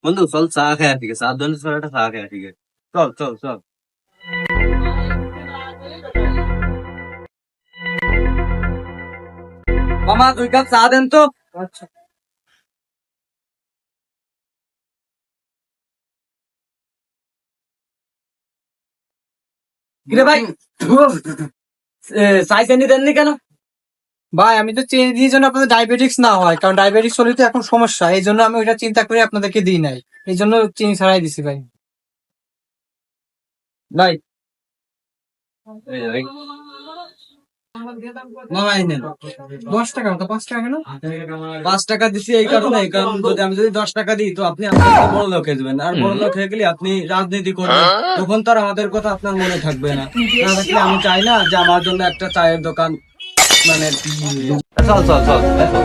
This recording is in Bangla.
বন্ধু চল চা খায়, ঠিক আছে? 7 জনের চল একটা চা খায়, ঠিক আছে? চল চল চল। মামা 2 কাপ চা দেন তো। আচ্ছা কিরে ভাই, চাই চিনি দেননি কেন? ভাই আমি তো চিনি দিয়ে জন্য আপনাদের ডায়াবেটিক্স না হয়, কারণ ডায়াবেটিক্স হলে তো এখন সমস্যা, এই জন্য আমি ওইটা চিন্তা করে আপনাদেরকে দিই নাই, এই জন্য চিনি ছাড়াই দিছি ভাই। ভাই এই, মামা এই নেন। 10 টাকা তো 5 টাকা কেন? 5 টাকা দিছি এই কারণে, কারণ আমি যদি 10 টাকা দিই তো আপনি আমাকে বড় লোক হয়ে যাবেন, আর বড় লোক হয়ে গেলে আপনি রাজনীতি করবেন, তখন তো আর আমাদের কথা আপনার মনে থাকবে না। না থাকলে আমি চাই না যে আমার জন্য একটা চায়ের দোকান মানে চল চল চল, এই চল।